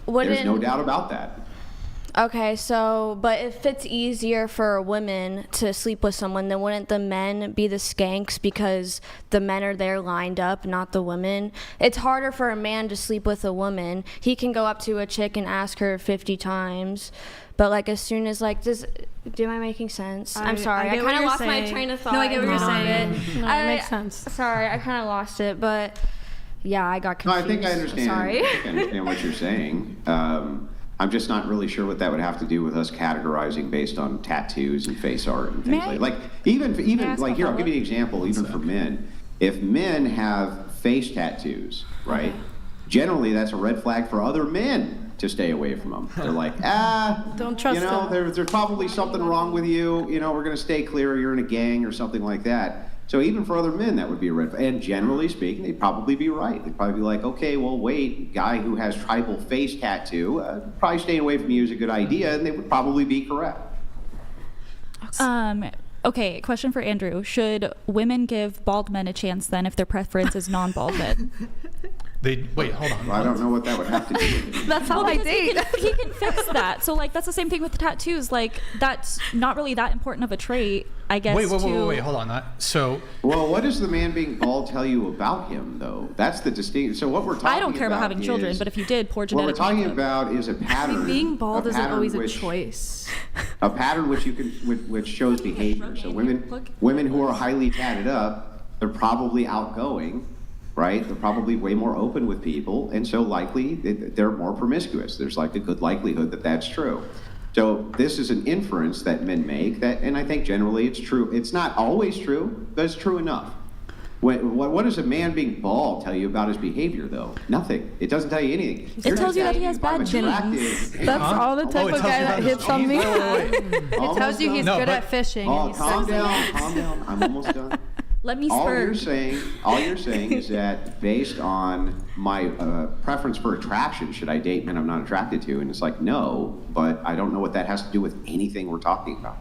There's no doubt about that. Okay, so, but if it's easier for women to sleep with someone, then wouldn't the men be the skanks because the men are there lined up, not the women? It's harder for a man to sleep with a woman. He can go up to a chick and ask her 50 times, but like as soon as like, am I making sense? I'm sorry, I kind of lost my train of thought. No, I get what you're saying. No, it makes sense. Sorry, I kind of lost it, but yeah, I got confused. No, I think I understand. Sorry. I think I understand what you're saying. I'm just not really sure what that would have to do with us categorizing based on tattoos and face art and things like even like here, I'll give you an example. Even for men, if men have face tattoos, right? Generally, that's a red flag for other men to stay away from them. They're like, don't trust them. There's probably something wrong with you. You know, we're going to stay clear. You're in a gang or something like that. So even for other men, that would be a red flag. And generally speaking, they'd probably be right. They'd probably be like, okay, well, wait, guy who has tribal face tattoo, probably staying away from you is a good idea, and they would probably be correct. Okay, question for Andrew. Should women give bald men a chance then if their preference is non-bald men? Wait, hold on. Well, I don't know what that would have to do with it. That's how I date. He can fix that. So, like, that's the same thing with the tattoos. Like, that's not really that important of a trait, I guess. Wait, hold on. Well, what does the man being bald tell you about him, though? That's the distinct. So what we're talking about I don't care about having children, but if you did, poor genetic. What we're talking makeup. about is a pattern. Being bald isn't always a choice. A pattern which shows behavior. So women who are highly tatted up, they're probably outgoing. Right? They're probably way more open with people, and so likely they're more promiscuous. There's like a good likelihood that that's true. So this is an inference that men make, and I think generally it's true. It's not always true, but it's true enough. What does a man being bald tell you about his behavior, though? Nothing. It doesn't tell you anything. It tells you that he has bad genes. That's all the type of guy that hits on me. It tells you he's good at fishing. Calm down. I'm almost done. Let me all you're saying is that based on my preference for attraction, should I date men I'm not attracted to? And it's like, no, but I don't know what that has to do with anything we're talking about.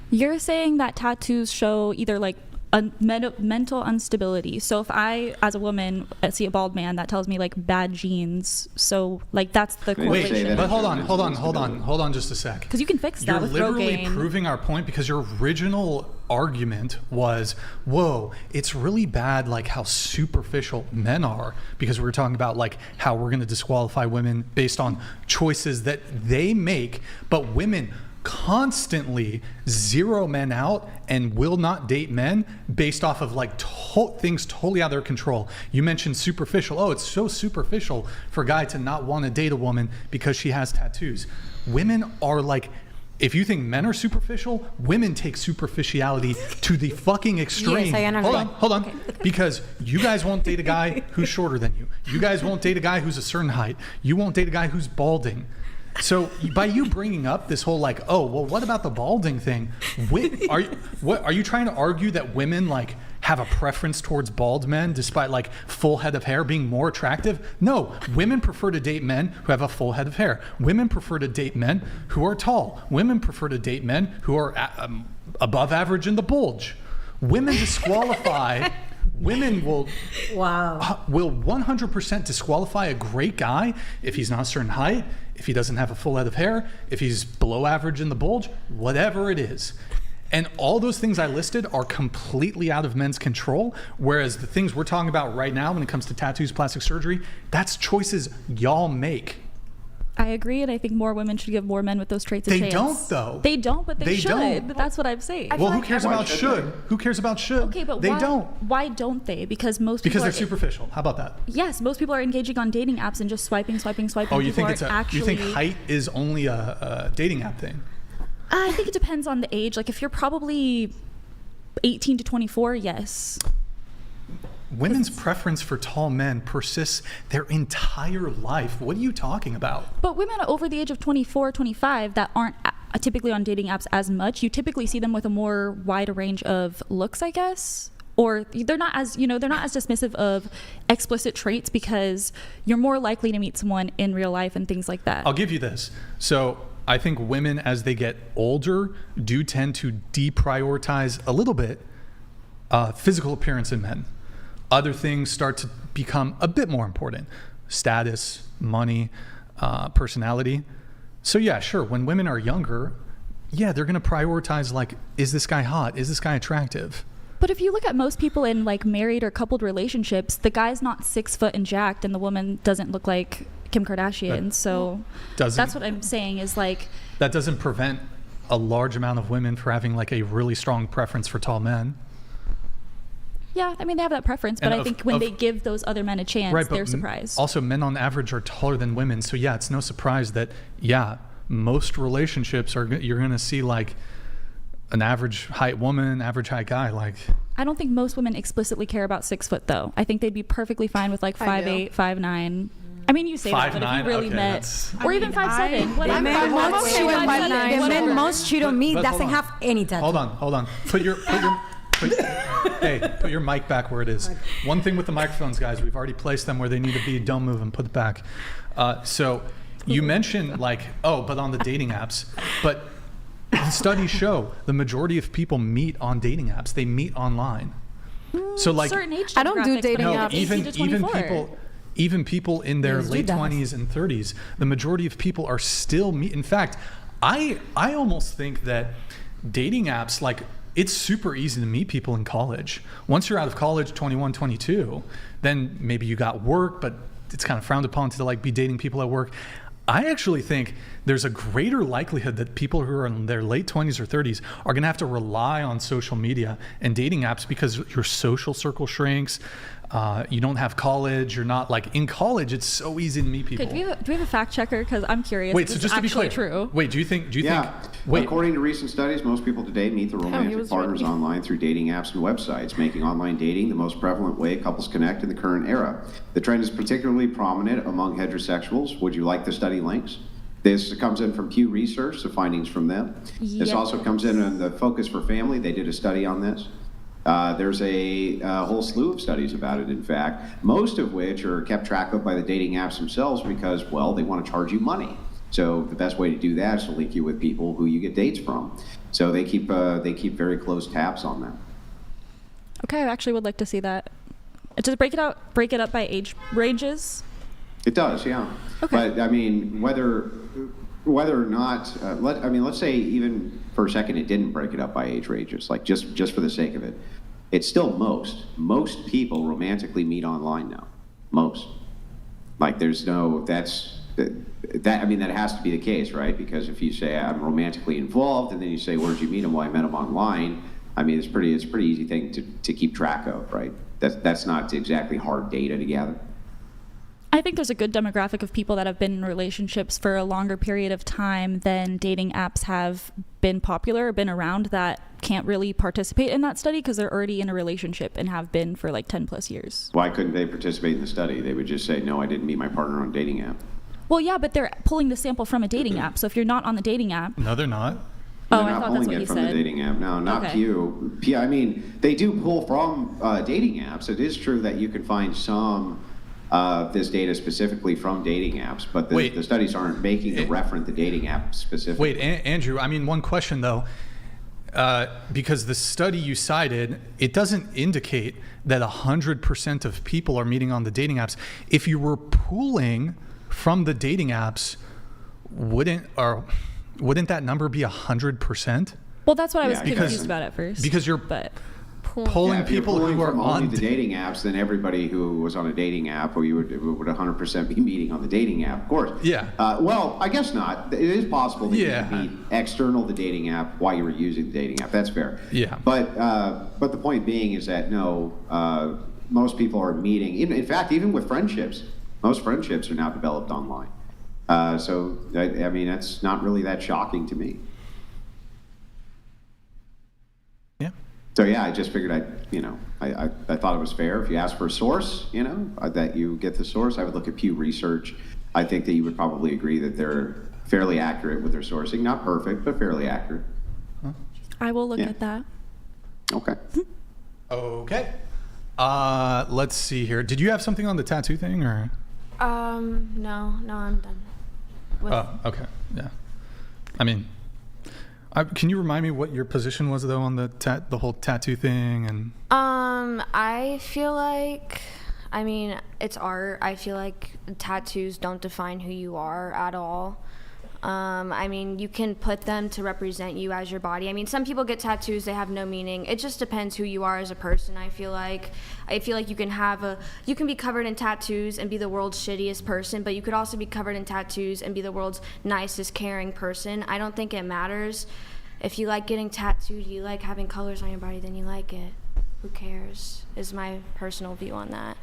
You're saying that tattoos show either like a mental instability. So if I, as a woman, see a bald man, that tells me like bad genes. So like that's the correlation. But hold on just a sec. Because you can fix that with Rogaine. You're literally proving our point because your original argument was, whoa, it's really bad like how superficial men are, because we were talking about like how we're going to disqualify women based on choices that they make, but women constantly zero men out and will not date men based off of like things totally out of their control. You mentioned superficial. Oh, it's so superficial for a guy to not want to date a woman because she has tattoos. Women are like, if you think men are superficial, women take superficiality to the fucking extreme. Yes, I understand. Hold on. Okay. Because you guys won't date a guy who's shorter than you. You guys won't date a guy who's a certain height. You won't date a guy who's balding. So by you bringing up this whole like, oh, well, what about the balding thing? Are you trying to argue that women like have a preference towards bald men despite like full head of hair being more attractive? No, women prefer to date men who have a full head of hair. Women prefer to date men who are tall. Women prefer to date men who are above average in the bulge. Women disqualify. Women will 100% disqualify a great guy if he's not a certain height, if he doesn't have a full head of hair, if he's below average in the bulge, whatever it is. And all those things I listed are completely out of men's control, whereas the things we're talking about right now when it comes to tattoos, plastic surgery, that's choices y'all make. I agree, and I think more women should give more men with those traits a chance. They don't, though. They don't, but they should. Don't. That's what I'm saying. Well, who cares about should? Who cares about should? Okay, but they don't. Why don't they? Because most people they're superficial. How about that? Yes, most people are engaging on dating apps and just swiping. Oh, you think you think height is only a dating app thing? I think it depends on the age. Like if you're probably 18 to 24, yes. Women's preference for tall men persists their entire life. What are you talking about? But women over the age of 24, 25 that aren't typically on dating apps as much, you typically see them with a more wide range of looks, I guess. Or they're not as dismissive of explicit traits because you're more likely to meet someone in real life and things like that. I'll give you this. So I think women, as they get older, do tend to deprioritize a little bit physical appearance in men. Other things start to become a bit more important. Status, money, personality. So yeah, sure. When women are younger, yeah, they're going to prioritize like, is this guy hot? Is this guy attractive? But if you look at most people in like married or coupled relationships, the guy's not 6 foot and jacked, and the woman doesn't look like Kim Kardashian. So that's what I'm saying is like, that doesn't prevent a large amount of women for having like a really strong preference for tall men. Yeah, I mean, they have that preference, but I think when they give those other men a chance, they're surprised. Also, men on average are taller than women. So yeah, it's no surprise that, yeah, most relationships you're going to see like an average height woman, average height guy. Like, I don't think most women explicitly care about 6 foot though. I think they'd be perfectly fine with like 5'8", 5'9". I mean, you say that, but if you really met, or even 5'7", whatever. The men most cheat on me doesn't have any tattoo. Hold on. Put your mic back where it is. One thing with the microphones, guys, we've already placed them where they need to be. Don't move them. Put it back. So you mentioned like, but on the dating apps, but the studies show the majority of people meet on dating apps. They meet online. So like, certain age I don't do dating apps. Even people in their late 20s and 30s, the majority of people are still In fact, I almost think that dating apps, like, it's super easy to meet people in college. Once you're out of college, 21, 22, then maybe you got work, but it's kind of frowned upon to like be dating people at work. I actually think there's a greater likelihood that people who are in their late 20s or 30s are going to have to rely on social media and dating apps because your social circle shrinks. You don't have college. You're not like in college. It's so easy to meet people. Okay, do we have a fact checker? Because I'm curious. Wait, so just to be clear, true. Wait, do you think? Wait. According to recent studies, most people today meet their romantic partners online through dating apps and websites, making online dating the most prevalent way couples connect in the current era. The trend is particularly prominent among heterosexuals. Would you like the study links? This comes in from Pew Research, the findings from them. This also comes in on the Focus for Family. They did a study on this. There's a whole slew of studies about it, in fact, most of which are kept track of by the dating apps themselves because, well, they want to charge you money. So the best way to do that is to link you with people who you get dates from. So they keep very close tabs on that. Okay, I actually would like to see that. Just break it up by age ranges. It does, yeah. Okay. But I mean, whether or not, let's say even for a second it didn't break it up by age ranges, like just for the sake of it, it's still most people romantically meet online now. Most. Like that has to be the case, right? Because if you say I'm romantically involved and then you say where'd you meet him? Well, I met him online. I mean, it's a pretty easy thing to keep track of, right? That's not exactly hard data to gather. I think there's a good demographic of people that have been in relationships for a longer period of time than dating apps have been popular or been around that can't really participate in that study because they're already in a relationship and have been for like 10 plus years. Why couldn't they participate in the study? They would just say, no, I didn't meet my partner on a dating app. Well, yeah, but they're pulling the sample from a dating app. So if you're not on the dating app. No, they're not. Oh, They're I not thought that's pulling what it you from said. the dating app. No, not Okay. Pew. I mean, they do pull from dating apps. It is true that you can find some this data specifically from dating apps, but the studies aren't making the reference the dating app specifically. Wait, Andrew, I mean, one question though, because the study you cited, it doesn't indicate that 100% of people are meeting on the dating apps. If you were pooling from the dating apps, wouldn't that number be 100%? Well, that's what I was confused about at first. Because you're pulling people who are on the dating apps, then everybody who was on a dating app, or you would 100% be meeting on the dating app, of course. Yeah. Well, I guess not. It is possible that you could meet external to the dating app while you were using the dating app. That's fair. Yeah. But the point being is that no, most people are meeting. In fact, even with friendships, most friendships are now developed online. So I mean, that's not really that shocking to me. So yeah, I just figured I thought it was fair. If you ask for a source, that you get the source. I would look at Pew Research. I think that you would probably agree that they're fairly accurate with their sourcing. Not perfect, but fairly accurate. Huh? I will look at that. Okay. Okay. Let's see here. Did you have something on the tattoo thing or? No, I'm done. Okay. Yeah. I mean, can you remind me what your position was though on the whole tattoo thing and? I feel like I mean, it's art. I feel like tattoos don't define who you are at all. I mean, you can put them to represent you as your body. I mean, some people get tattoos, they have no meaning. It just depends who you are as a person, I feel like. You can be covered in tattoos and be the world's shittiest person, but you could also be covered in tattoos and be the world's nicest, caring person. I don't think it matters. If you like getting tattooed, you like having colors on your body, then you like it. Who cares? Is my personal view on that.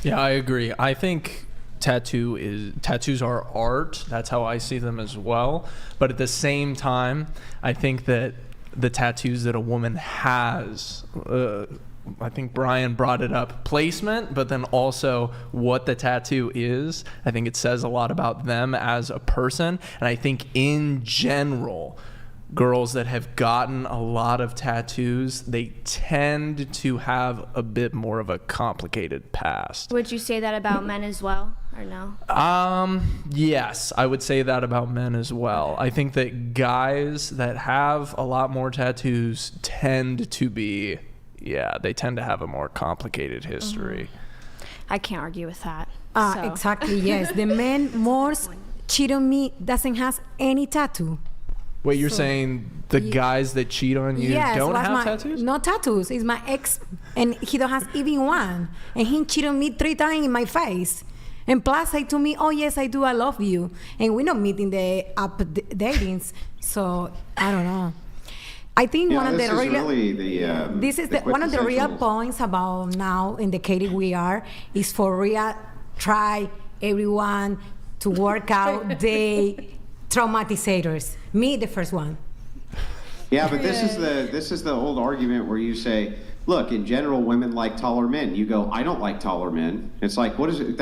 Yeah, I agree. I think tattoos are art. That's how I see them as well. But at the same time, I think that the tattoos that a woman has, I think Brian brought it up, placement, but then also what the tattoo is. I think it says a lot about them as a person. And I think in general, girls that have gotten a lot of tattoos, they tend to have a bit more of a complicated past. Would you say that about men as well, or no? Yes, I would say that about men as well. I think that guys that have a lot more tattoos tend to be, they tend to have a more complicated history. I can't argue with that. Exactly, yes. The man most cheat on me doesn't have any tattoo. Wait, you're saying the guys that cheat on you don't have tattoos? No tattoos. It's my ex, and he don't have even one. And he cheated on me 3 times in my face. And plus, say to me, "Oh yes, I do. I love you." And we're not meeting the app datings, so I don't know. I think one of the one of the real points about now in the Katie we are is for real try everyone to work out the traumatizers. Me, the first one. Yeah, but this is the old argument where you say, look, in general, women like taller men. You go, I don't like taller men. It's like, what is it?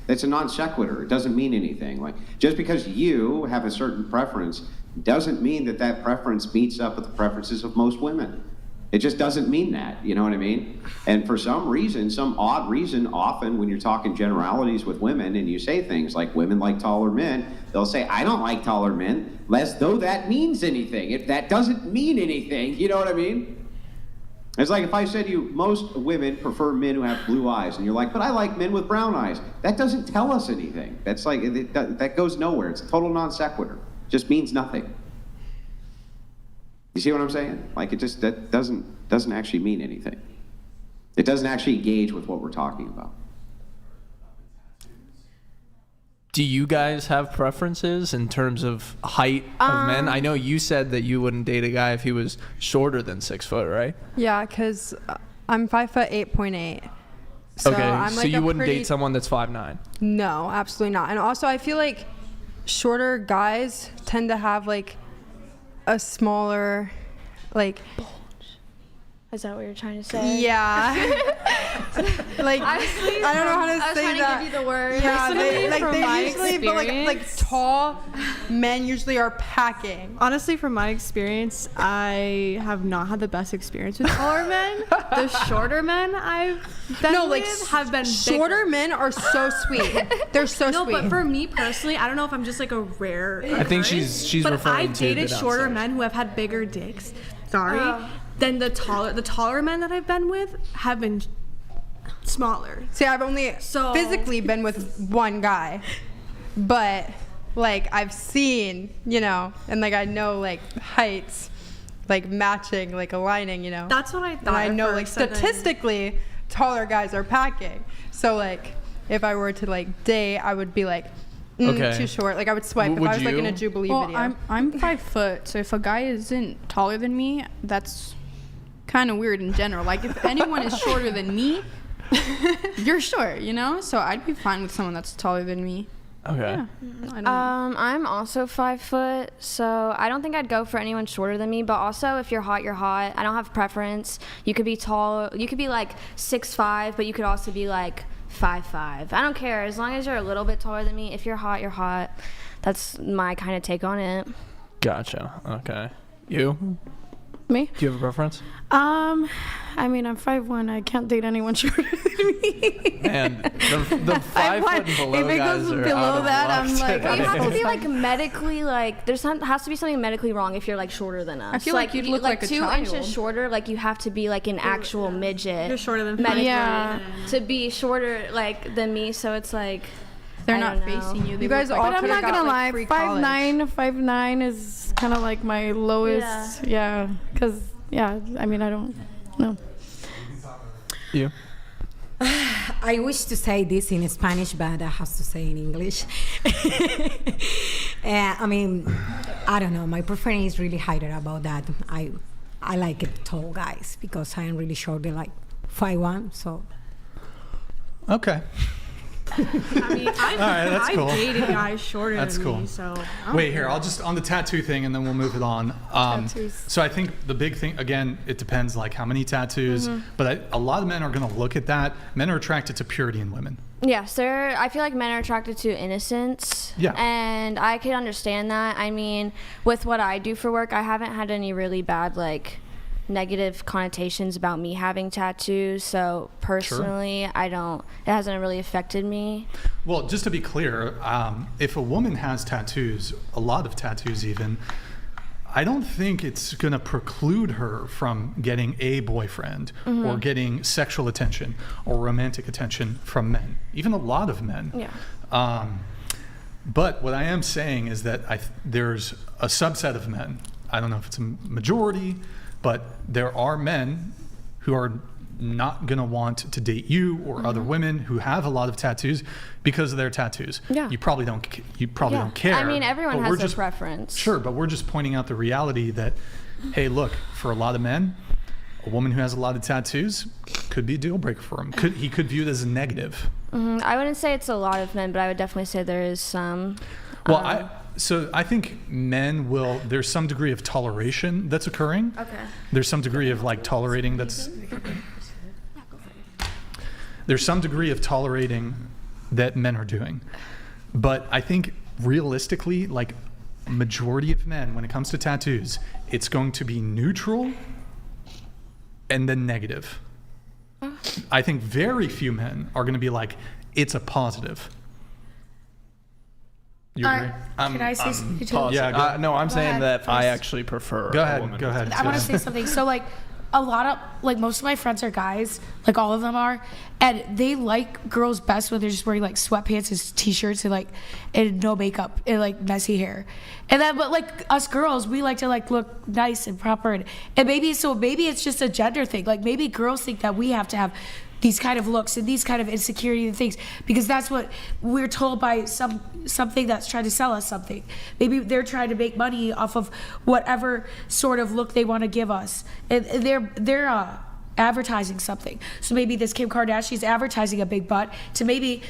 It's a non sequitur. It doesn't mean anything. Like, just because you have a certain preference doesn't mean that preference meets up with the preferences of most women. It just doesn't mean that, you know what I mean? And for some reason, some odd reason, often when you're talking generalities with women and you say things like women like taller men, they'll say, I don't like taller men, as though that means anything. That doesn't mean anything, you know what I mean? It's like if I said to you, most women prefer men who have blue eyes, and you're like, but I like men with brown eyes. That doesn't tell us anything. That's like, that goes nowhere. It's a total non sequitur. It just means nothing. You see what I'm saying? Like that doesn't actually mean anything. It doesn't actually engage with what we're talking about. Do you guys have preferences in terms of height of men? I know you said that you wouldn't date a guy if he was shorter than 6 foot, right? Yeah, because I'm 5'8.8". So okay, I'm so like you wouldn't date someone that's 5'9"? No, absolutely not. And also, I feel like shorter guys tend to have like a smaller, like. Is that what you're trying to say? Yeah. Like, honestly, I don't know how to say that. I was trying to give you the word. Yeah, they from my usually, but like tall men usually are packing. Honestly, from my experience, I have not had the best experience with taller men. The shorter men I've been with have been shorter bigger. men are so sweet. They're so sweet. No, but for me personally, I don't know if I'm just like a rare. I think she's but referring I've to dated the shorter downstairs. men who have had bigger dicks. Than the taller men that I've been with have been smaller. See, I've only physically been with one guy, but like I've seen, and like I know like heights, like matching, like aligning, That's what I thought. And I know like statistically, taller guys are packing. So like if I were to like date, I would be like. Too short. Like I would swipe if I was like in a Jubilee video. I'm 5 foot, so if a guy isn't taller than me, that's kind of weird in general. Like if anyone is shorter than me, you're short, So I'd be fine with someone that's taller than me. Okay. Yeah. I'm also 5 foot, so I don't think I'd go for anyone shorter than me. But also, if you're hot, you're hot. I don't have preference. You could be tall. You could be like 6'5", but you could also be like 5'5". I don't care as long as you're a little bit taller than me. If you're hot, you're hot. That's my kind of take on it. Gotcha. Okay. You? Me? Do you have a preference? I mean, I'm 5'1". I can't date anyone shorter than me. And the 5 foot and below If it guys goes are below out of that, luck I'm like, today. You have to be like medically like has to be something medically wrong if you're like shorter than us. I feel like you'd look like a 2 child. inches shorter. Like you have to be like an actual midget. You're shorter than medically Yeah. to be shorter like than me. So it's like They're I not don't know. facing you. They You guys look all like But I'm not could've gonna got, lie, like, free college. 5'9" is kind of like my lowest. Yeah, because I mean, I don't know. You? I wish to say this in Spanish, but I have to say in English. I mean, I don't know. My preference is really higher about that. I like it tall guys because I am really short. They're like 5'1", so. Okay. I mean, All right, that's cool. I've dated guys shorter That's than cool. me, so. Wait, here, I'll just, on the tattoo thing, and then we'll move it on. Tattoos. So I think the big thing, again, it depends like how many tattoos, but a lot of men are going to look at that. Men are attracted to purity in women. Yes, I feel like men are attracted to innocence. Yeah. And I can understand that. I mean, with what I do for work, I haven't had any really bad like negative connotations about me having tattoos. So personally, it hasn't really affected me. Well, just to be clear, if a woman has tattoos, a lot of tattoos even, I don't think it's going to preclude her from getting a boyfriend or getting sexual attention or romantic attention from men, even a lot of men. Yeah. But what I am saying is that there's a subset of men, I don't know if it's a majority, but there are men who are not going to want to date you or other women who have a lot of tattoos because of their tattoos. Yeah. You probably don't care. I mean, everyone but has we're their just- preference. Sure, but we're just pointing out the reality that, hey, look, for a lot of men, a woman who has a lot of tattoos could be a deal breaker for him. He could view it as a negative. I wouldn't say it's a lot of men, but I would definitely say there is some. Well, I think men there's some degree of toleration that's occurring. Okay. There's some degree of tolerating there's some degree of tolerating that men are doing. But I think realistically, like majority of men, when it comes to tattoos, it's going to be neutral and then negative. I think very few men are going to be like, it's a positive. You agree? Can I say something too? Pause. Yeah, No, I'm saying ahead that I first. actually prefer. Go a ahead. woman Go with ahead. I want to say something. So like a lot of most of my friends are guys, like all of them are, and they like girls best when they're just wearing like sweatpants and t-shirts and no makeup and like messy hair. And then but like us girls, we like to like look nice and proper and maybe it's just a gender thing. Like maybe girls think that we have to have these kind of looks and these kind of insecurity and things because that's what we're told by something that's trying to sell us something. Maybe they're trying to make money off of whatever sort of look they want to give us, and they're advertising something. So maybe this Kim Kardashian's advertising a big butt to maybe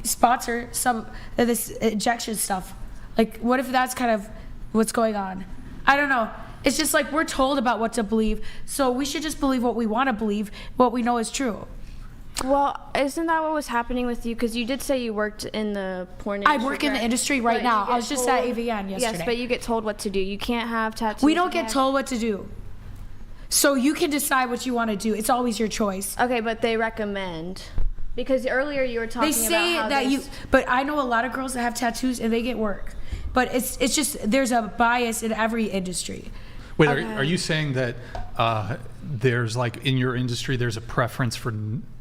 sponsor some of this injection stuff. Like, what if that's kind of what's going on? I don't know. It's just like we're told about what to believe, so we should just believe what we want to believe, what we know is true. Well, isn't that what was happening with you? Because you did say you worked in the porn I industry. work in the correct? industry right But now. you get I was just at told- AVN yesterday. Yes, but you get told what to do. You can't have tattoos. We don't you get can't- told what to do. So you can decide what you want to do. It's always your choice. Okay, but they recommend. Because earlier you were talking They say about how that this- but I know a lot of girls that have tattoos and they get work. But it's just there's a bias in every industry. Wait, are you saying that there's like in your industry there's a preference for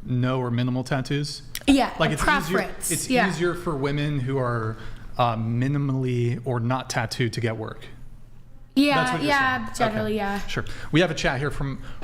no or minimal tattoos? Yeah, Like a it's preference. Easier, it's yeah. easier for women who are minimally or not tattooed to get work. That's Yeah, what you're yeah, saying. generally, Okay. yeah. Sure. We have a chat here from